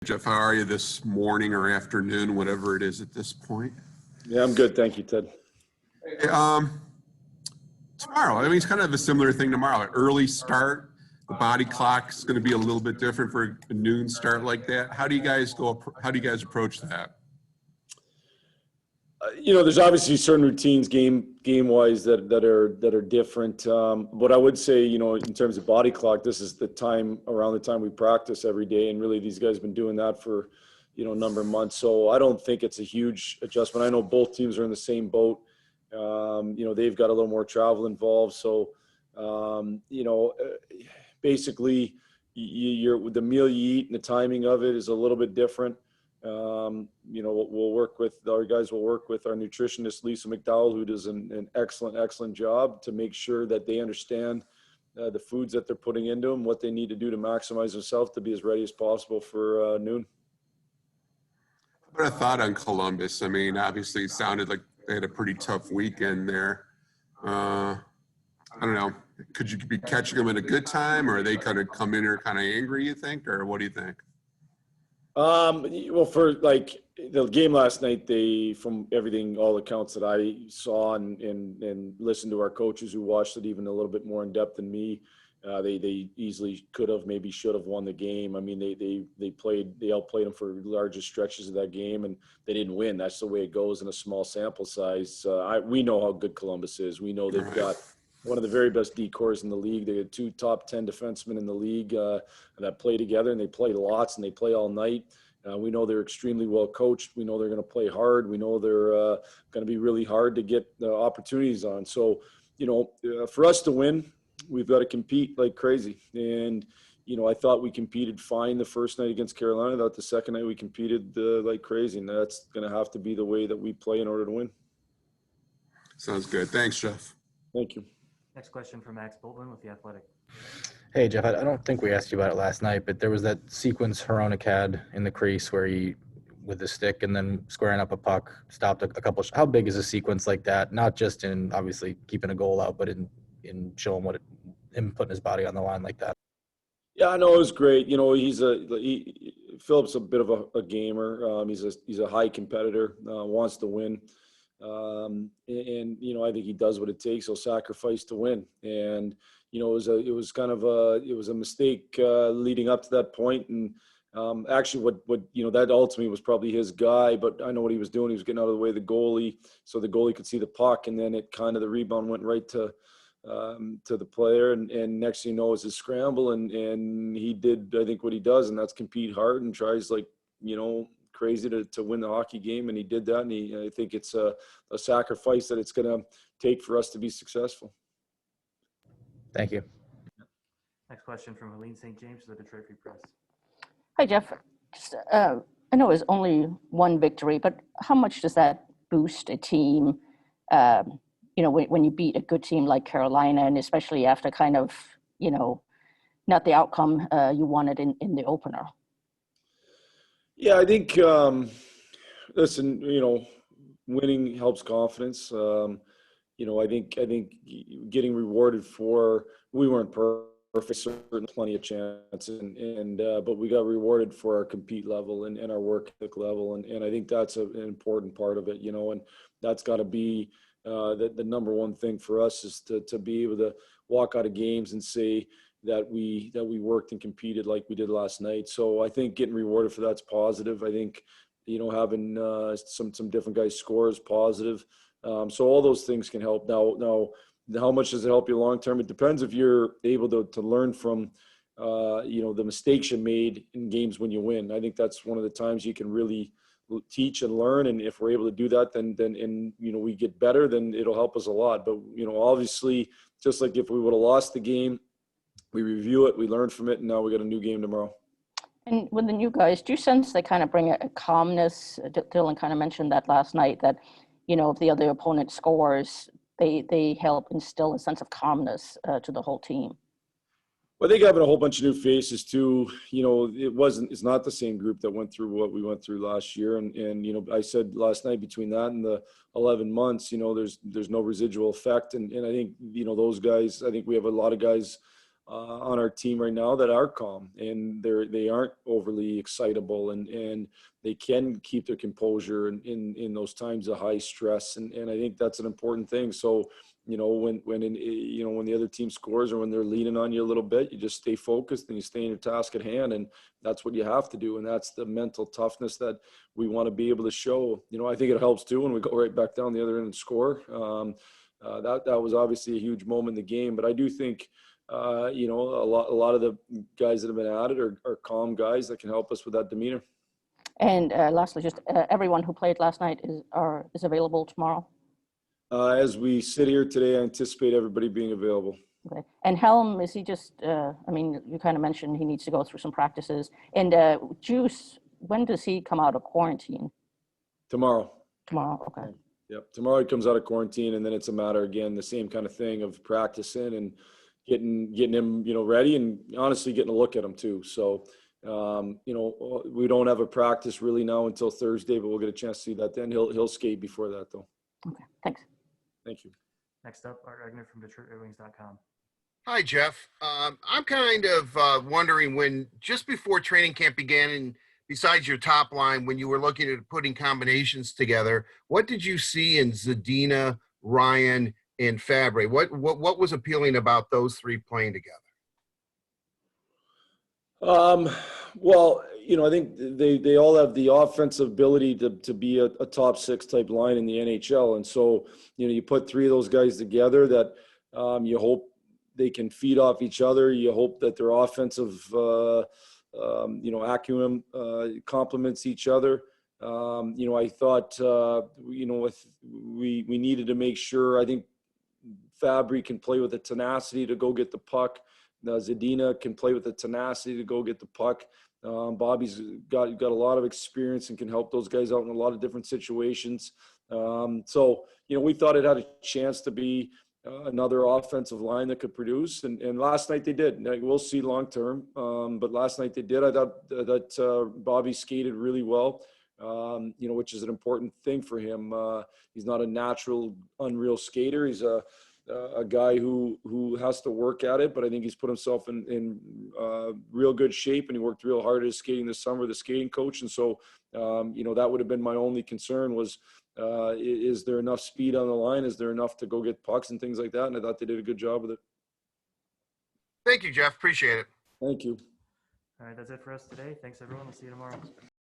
Jeff, how are you this morning or afternoon, whatever it is at this point? Yeah, I'm good. Thank you, Ted. Hey, tomorrow, I mean, it's kind of a similar thing tomorrow. Early start, the body clock is going to be a little bit different for a noon start like that. How do you guys approach that? There's obviously certain routines game wise that are different. But I would say, in terms of body clock, this is the time around the time we practice every day, and really these guys have been doing that for a number of months. So I don't think it's a huge adjustment. I know both teams are in the same boat. They've got a little more travel involved. So basically, the meal you eat and the timing of it is a little bit different. We'll work with our guys. We'll work with our nutritionist, Lisa McDowell, who does an excellent job to make sure that they understand the foods that they're putting into them, what they need to do to maximize themselves to be as ready as possible for noon. What a thought on Columbus. I mean, obviously it sounded like they had a pretty tough weekend there. I don't know. Could you be catching them at a good time, or are they kind of come in here kind of angry, you think, or what do you think? Well, for like the game last night, from everything, all accounts that I saw and listened to our coaches who watched it even a little bit more in depth than me, they easily could have, maybe should have won the game. I mean, they outplayed them for larger stretches of that game, and they didn't win. That's the way it goes in a small sample size. We know how good Columbus is. We know they've got one of the very best D-cores in the league. They had 2 top 10 defensemen in the league that play together, and they play lots, and they play all night. We know they're extremely well coached. We know they're going to play hard. We know they're going to be really hard to get opportunities on. So, for us to win, we've got to compete like crazy. And, I thought we competed fine the first night against Carolina. I thought the second night we competed like crazy, and that's going to have to be the way that we play in order to win. Sounds good. Thanks, Jeff. Thank you. Next question from Max Boltman with The Athletic. Hey, Jeff, I don't think we asked you about it last night, but there was that sequence Hronek had in the crease where he, with the stick and then squaring up a puck, stopped a couple. How big is a sequence like that? Not just in obviously keeping a goal out, but in showing him putting his body on the line like that. Yeah, I know it was great. Philip's a bit of a gamer. He's a high competitor, wants to win. I think he does what it takes. He'll sacrifice to win. And, it was a mistake leading up to that point. And actually what that ultimately was probably his guy, but I know what he was doing. He was getting out of the way of the goalie so the goalie could see the puck. And then the rebound went right to the player. And next thing you know, it's a scramble. And he did, I think, what he does, and that's compete hard and tries crazy to win the hockey game, and he did that. And I think it's a sacrifice that it's going to take for us to be successful. Thank you. Next question from Helene St. James of the Detroit Free Press. Hi, Jeff. Just, I know it's only one victory, but how much does that boost a team, when you beat a good team like Carolina, and especially after kind of, not the outcome you wanted in the opener? Yeah, I think, winning helps confidence. I think getting rewarded we weren't perfect, certainly plenty of chances, but we got rewarded for our compete level and our work ethic level. And I think that's an important part of it, and that's got to be the number one thing for us is to be able to walk out of games and say that we worked and competed like we did last night. So I think getting rewarded for that's positive. I think, having some different guys score is positive. So all those things can help. Now, how much does it help you long term? It depends if you're able to learn from, the mistakes you made in games when you win. I think that's one of the times you can really teach and learn. And if we're able to do that, then we get better, then it'll help us a lot. But, obviously, just like if we would have lost the game, we review it, we learn from it, and now we got a new game tomorrow. And with the new guys, do you sense they kind of bring a calmness? Dylan kind of mentioned that last night, that, if the other opponent scores, they help instill a sense of calmness to the whole team. Well, I think having a whole bunch of new faces too, it's not the same group that went through what we went through last year. And I said last night, between that and the 11 months, there's no residual effect. And I think, those guys, I think we have a lot of guys on our team right now that are calm, and they aren't overly excitable, and they can keep their composure in those times of high stress. And I think that's an important thing. So, when the other team scores or when they're leaning on you a little bit, you just stay focused and you stay in your task at hand. And that's what you have to do. And that's the mental toughness that we want to be able to show. I think it helps too when we go right back down the other end and score. That was obviously a huge moment in the game, but I do think, a lot of the guys that have been at it are calm guys that can help us with that demeanor. And lastly, just everyone who played last night is available tomorrow. As we sit here today, I anticipate everybody being available. Okay. And Helm, is he just? You kind of mentioned he needs to go through some practices. And Juice, when does he come out of quarantine? Tomorrow. Tomorrow. Okay. Yep. Tomorrow he comes out of quarantine, and then it's a matter, again, the same kind of thing of practicing and getting him, ready, and honestly getting a look at him too. So, we don't have a practice really now until Thursday, but we'll get a chance to see that then. He'll skate before that though. Okay. Thanks. Thank you. Next up, Art Regner from DetroitRedWings.com. Hi, Jeff. I'm kind of wondering, when just before training camp began, and besides your top line, when you were looking at putting combinations together, what did you see in Zadina, Ryan, and Fabre? What was appealing about those three playing together? Well, I think they all have the offensive ability to be a top six type line in the NHL. And so, you put three of those guys together that you hope they can feed off each other. You hope that their offensive, acumen complements each other. I thought, we needed to make sure, I think Fabre can play with the tenacity to go get the puck. Zadina can play with the tenacity to go get the puck. Bobby's got a lot of experience and can help those guys out in a lot of different situations. So, we thought it had a chance to be another offensive line that could produce. And last night they did. We'll see long term. But last night they did. I thought that Bobby skated really well, which is an important thing for him. He's not a natural, unreal skater. He's a guy who has to work at it, but I think he's put himself in real good shape, and he worked real hard at his skating this summer, the skating coach. And so, that would have been my only concern was, is there enough speed on the line? Is there enough to go get pucks and things like that? And I thought they did a good job with it. Thank you, Jeff. Appreciate it. Thank you. All right, that's it for us today. Thanks, everyone. We'll see you tomorrow.